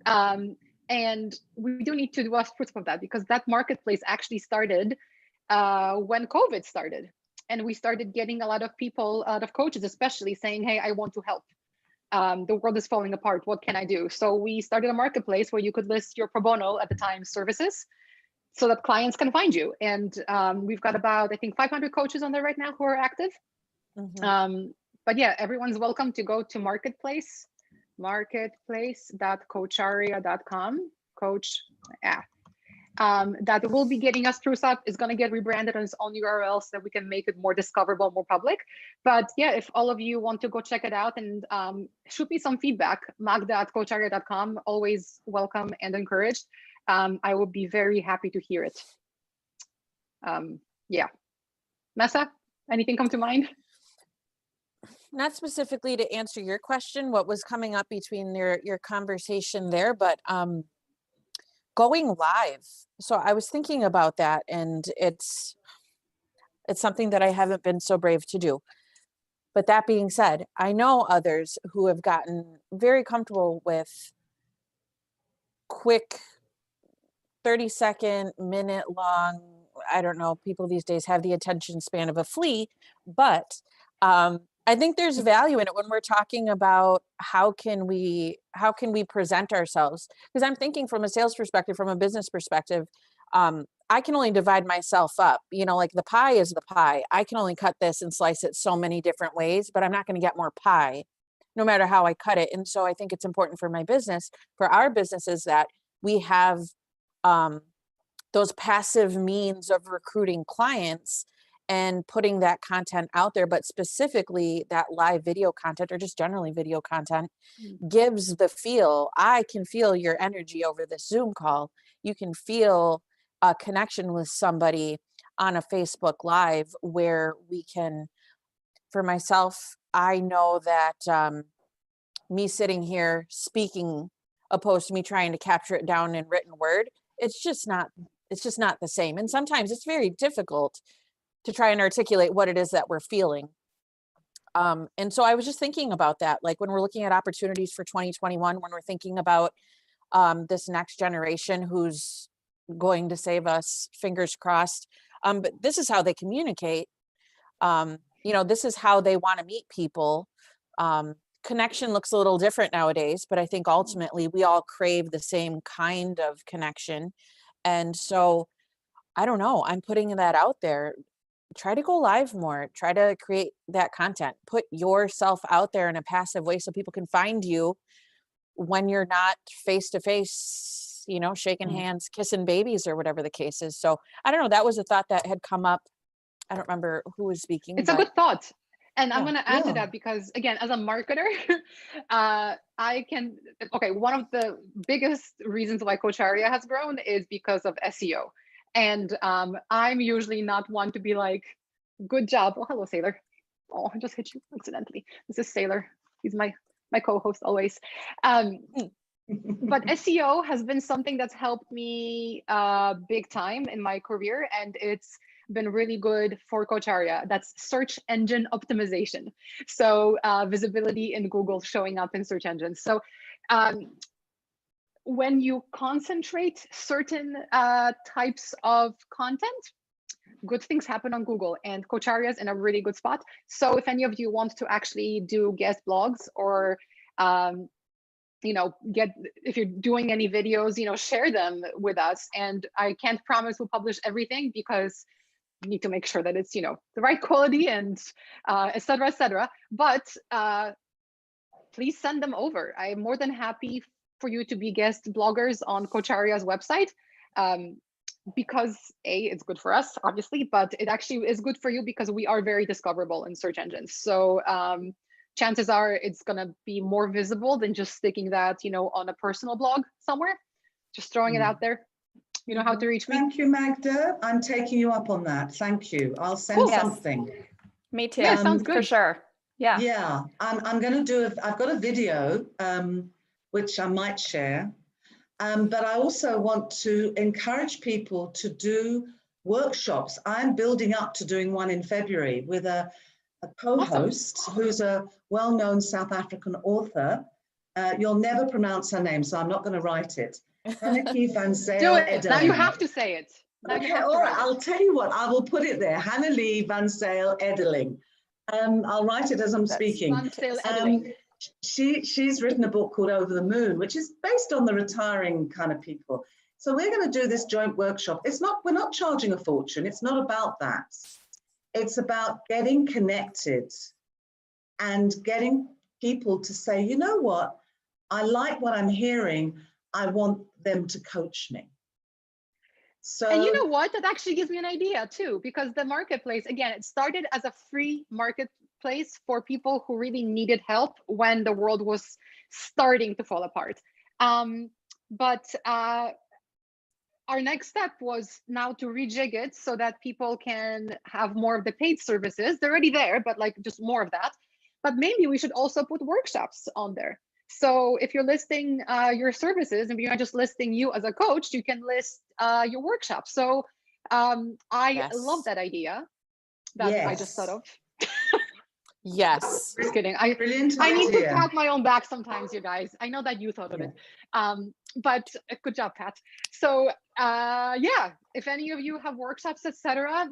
And we do need to do a proof of that, because that marketplace actually started when COVID started. And we started getting a lot of people, a lot of coaches especially, saying, hey, I want to help. The world is falling apart. What can I do? So we started a marketplace where you could list your pro bono at the time services so that clients can find you. And we've got about, I think, 500 coaches on there right now who are active. But yeah, everyone's welcome to go to marketplace.coacharya.com. Coach, yeah. That will be getting us through stuff. Is going to get rebranded on its own URL so that we can make it more discoverable, more public. But yeah, if all of you want to go check it out and shoot me some feedback, Magda@coacharya.com, always welcome and encouraged. I will be very happy to hear it. Yeah. Nessa, anything come to mind? Not specifically to answer your question, what was coming up between your conversation there, but going live. So I was thinking about that, and it's something that I haven't been so brave to do. But that being said, I know others who have gotten very comfortable with quick 30-second, minute long, I don't know, people these days have the attention span of a flea, but I think there's value in it when we're talking about how can we present ourselves. Because I'm thinking from a sales perspective, from a business perspective, I can only divide myself up, you know, like the pie is the pie. I can only cut this and slice it so many different ways, but I'm not going to get more pie no matter how I cut it. And so I think it's important for my business, for our businesses, that we have those passive means of recruiting clients and putting that content out there, but specifically that live video content, or just generally video content, gives the feel. I can feel your energy over this Zoom call. You can feel a connection with somebody on a Facebook Live, where we can, for myself, I know that me sitting here speaking, opposed to me trying to capture it down in written word, it's just not the same. And sometimes it's very difficult to try and articulate what it is that we're feeling. And so I was just thinking about that, like when we're looking at opportunities for 2021, when we're thinking about this next generation who's going to save us, fingers crossed. But this is how they communicate. You know, this is how they want to meet people. Connection looks a little different nowadays, but I think ultimately we all crave the same kind of connection. And so, I don't know, I'm putting that out there. Try to go live more, try to create that content, put yourself out there in a passive way so people can find you when you're not face to face, you know, shaking hands, kissing babies, or whatever the case is. So I don't know, that was a thought that had come up. I don't remember who was speaking. It's a good thought. And I'm going to add to Yeah. that because, again, as a marketer, one of the biggest reasons why Coacharya has grown is because of SEO. And I'm usually not one to be like, good job. Oh, hello, Sailor. Oh, I just hit you accidentally. This is Sailor. He's my co-host always. But SEO has been something that's helped me big time in my career, and it's been really good for Coacharya. That's search engine optimization. So visibility in Google, showing up in search engines. So when you concentrate certain types of content, good things happen on Google, and Coacharya is in a really good spot. So if any of you want to actually do guest blogs, or you know, if you're doing any videos, you know, share them with us. And I can't promise we'll publish everything, because you need to make sure that it's, you know, the right quality and et cetera, but please send them over. I'm more than happy for you to be guest bloggers on Coacharya's website, because it's good for us, obviously, but it actually is good for you because we are very discoverable in search engines. So chances are it's going to be more visible than just sticking that, you know, on a personal blog somewhere. Just throwing it out there. You know how to reach me. Thank you, Magda. I'm taking you up on that. Thank you. I'll send something. Me too. Yeah, sounds good. For sure. Yeah. Yeah, I'm going to do, I've got a video, which I might share. But I also want to encourage people to do workshops. I'm building up to doing one in February with a co-host who's a well-known South African author. You'll never pronounce her name, so I'm not going to write it. Hanneke van Zyl. Do it. Now you have to say it. Okay, all right, I'll tell you what, I will put it there. Hanneke van Zyl Edeling. I'll write it as I'm speaking. Van Zyl Edeling. She's written a book called Over the Moon, which is based on the retiring kind of people. So we're going to do this joint workshop. We're not charging a fortune. It's not about that. It's about getting connected and getting people to say, you know what, I like what I'm hearing. I want them to coach me. So, and you know what, that actually gives me an idea too, because the marketplace, again, it started as a free marketplace for people who really needed help when the world was starting to fall apart. But our next step was now to rejig it so that people can have more of the paid services. They're already there, but like just more of that. But maybe we should also put workshops on there. So if you're listing your services and you're not just listing you as a coach, you can list your workshops. So I love that idea that I just thought of. Yes. Just kidding. I need to pat my own back sometimes, you guys. I know that you thought of it. But good job, Pat. So yeah, if any of you have workshops, etc.,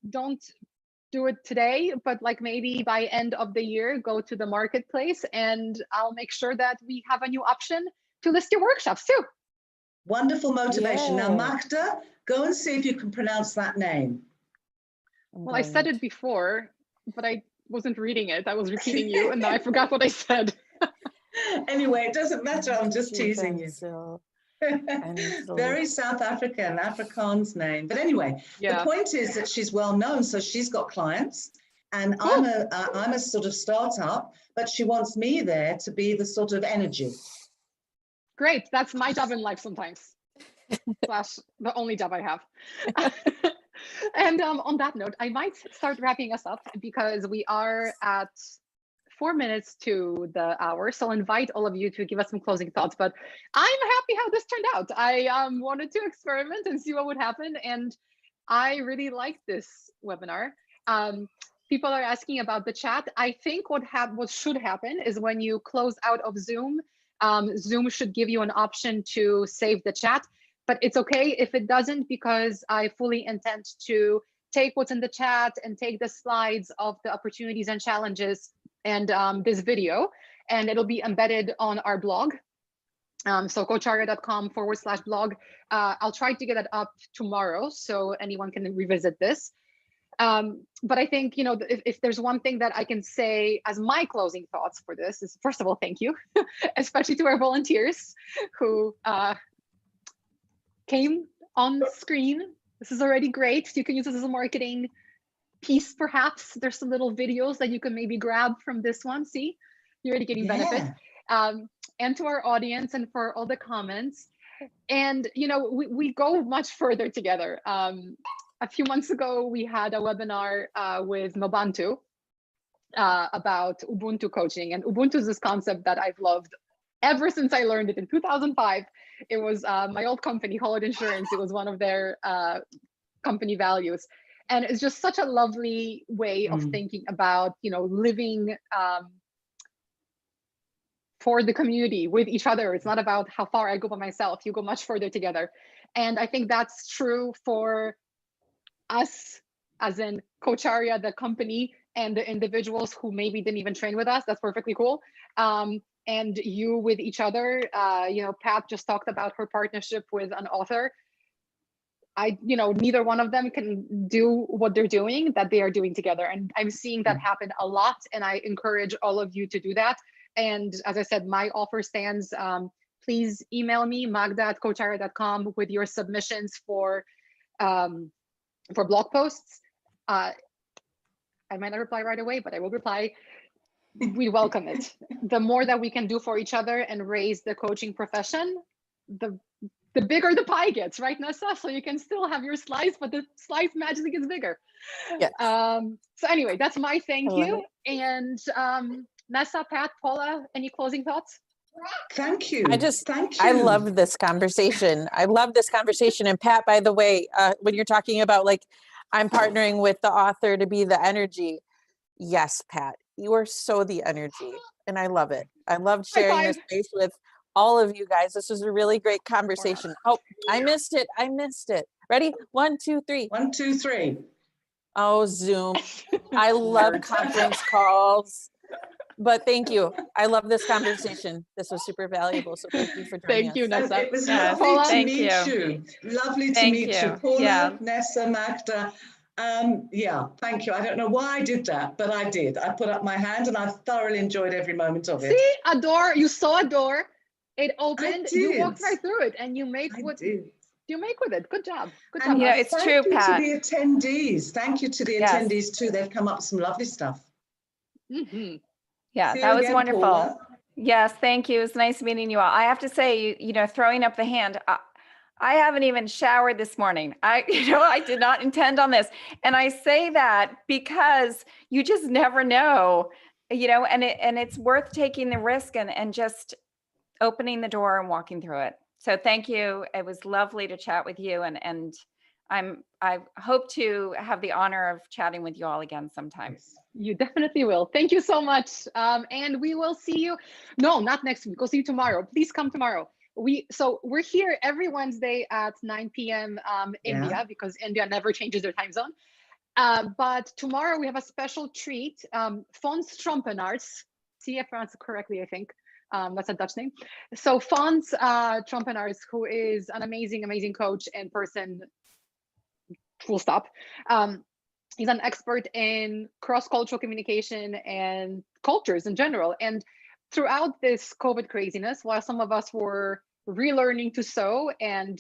don't do it today, but like maybe by end of the year, go to the marketplace and I'll make sure that we have a new option to list your workshops too. Wonderful motivation. Now, Yay. Magda, go and see if you can pronounce that name. Well, I said it before, but I wasn't reading it. I was repeating you, and I forgot what I said. Anyway, it doesn't matter. I'm just teasing you. Very South African, Afrikaans name. But anyway, the point is that she's well known, so she's got clients, and cool. I'm a sort of startup, but she wants me there to be the sort of energy. Great, that's my job in life sometimes. Slash the only job I have. And on that note, I might start wrapping us up because we are at 4 minutes to the hour. So I'll invite all of you to give us some closing thoughts, but I'm happy how this turned out. I wanted to experiment and see what would happen. And I really liked this webinar. People are asking about the chat. I think what should happen is when you close out of Zoom, Zoom should give you an option to save the chat, but it's okay if it doesn't, because I fully intend to take what's in the chat and take the slides of the opportunities and challenges and this video, and it'll be embedded on our blog. So coacharya.com/blog. I'll try to get it up tomorrow so anyone can revisit this. But I think, if there's one thing that I can say as my closing thoughts for this is, first of all, thank you, especially to our volunteers who came on screen. This is already great. You can use this as a marketing piece, perhaps. There's some little videos that you can maybe grab from this one. See, you're already getting benefit. And to our audience and for all the comments. And, we go much further together. A few months ago, we had a webinar with Nobantu about Ubuntu coaching. And Ubuntu is this concept that I've loved ever since I learned it in 2005. It was my old company, Holland Insurance. It was one of their company values. And it's just such a lovely way of thinking about, living for the community with each other. It's not about how far I go by myself. You go much further together. And I think that's true for us, as in Coacharya, the company, and the individuals who maybe didn't even train with us. That's perfectly cool. And you with each other. Pat just talked about her partnership with an author. Neither one of them can do what they're doing that they are doing together. And I'm seeing that happen a lot. And I encourage all of you to do that. And as I said, my offer stands. Please email me, magda@coacharya.com, with your submissions for blog posts. I might not reply right away, but I will reply. We welcome it. The more that we can do for each other and raise the coaching profession, the bigger the pie gets, right, Nessa? So you can still have your slice, but the slice magically gets bigger. Yes. So anyway, that's my thank you. And Nessa, Pat, Paula, any closing thoughts? Thank you. Thank you. I love this conversation. And Pat, by the way, when you're talking about I'm partnering with the author to be the energy. Yes, Pat, you are so the energy. And I love it. I loved sharing this space with all of you guys. This was a really great conversation. Oh, I missed it. Ready? 1, 2, 3. 1, 2, 3. Oh, Zoom. I love conference calls. But thank you. I love this conversation. This was super valuable. So thank you for joining us. Thank you, Nessa. It was lovely to meet you. Lovely to meet you. Paula, Nessa, Magda. Thank you. I don't know why I did that, but I did. I put up my hand and I thoroughly enjoyed every moment of it. See, a door. You saw a door. It opened. You walked right through it, and you make what you make with it. Good job. Good job. Yeah, it's true, Pat. Thank you to the attendees. Thank you to the attendees too. They've come up with some lovely stuff. Yeah, that was wonderful. Paula. Yes, thank you. It was nice meeting you all. I have to say, throwing up the hand, I haven't even showered this morning. I did not intend on this. And I say that because you just never know, and it's worth taking the risk and just opening the door and walking through it. So thank you. It was lovely to chat with you. And I hope to have the honor of chatting with you all again sometime. You definitely will. Thank you so much. And we will see you. No, not next week. We'll see you tomorrow. Please come tomorrow. We're here every Wednesday at 9 p.m. India, because India never changes their time zone. But tomorrow we have a special treat. Fonds Trompenarts. See if I pronounced it correctly, I think. That's a Dutch name. So Fons Trompenaars, who is an amazing coach in person, full stop. He's an expert in cross-cultural communication and cultures in general. And throughout this COVID craziness, while some of us were relearning to sew and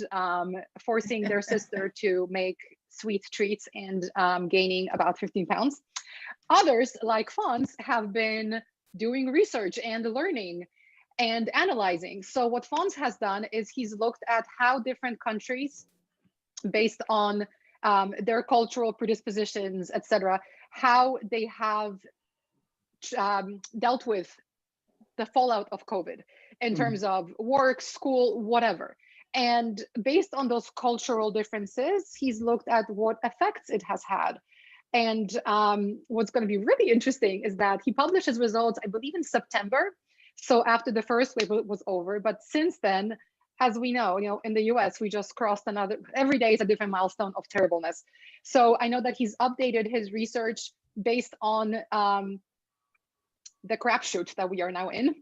forcing their sister to make sweet treats and gaining about 15 pounds, others, like Fons, have been doing research and learning and analyzing. So what Fons has done is he's looked at how different countries, based on their cultural predispositions, etc., how they have dealt with the fallout of COVID in terms of work, school, whatever. And based on those cultural differences, he's looked at what effects it has had. And what's going to be really interesting is that he published his results, I believe, in September. So after the first wave was over. But since then, as we know, in the US, we just crossed another, every day is a different milestone of terribleness. So I know that he's updated his research based on the crapshoot that we are now in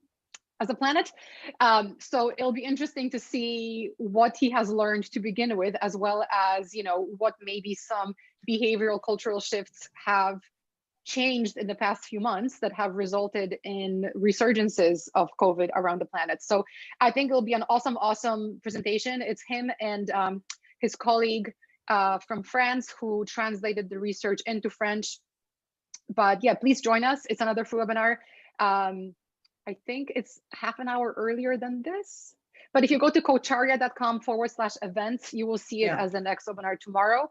as a planet. So it'll be interesting to see what he has learned to begin with, as well as, what maybe some behavioral cultural shifts have changed in the past few months that have resulted in resurgences of COVID around the planet. So I think it'll be an awesome presentation. It's him and his colleague from France who translated the research into French. But yeah, please join us. It's another free webinar. I think it's half an hour earlier than this. But if you go to coacharya.com/events, you will see it as the next webinar tomorrow.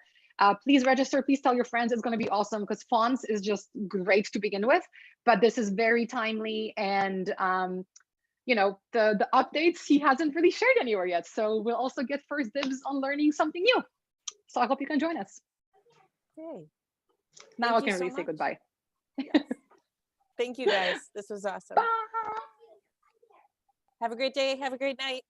Please register, please tell your friends. It's going to be awesome because Fons is just great to begin with, but this is very timely, and the updates he hasn't really shared anywhere yet. So we'll also get first dibs on learning something new. So I hope you can join us. Okay. Now I can really say goodbye. Yes. Thank you guys. This was awesome. Bye. Have a great day. Have a great night.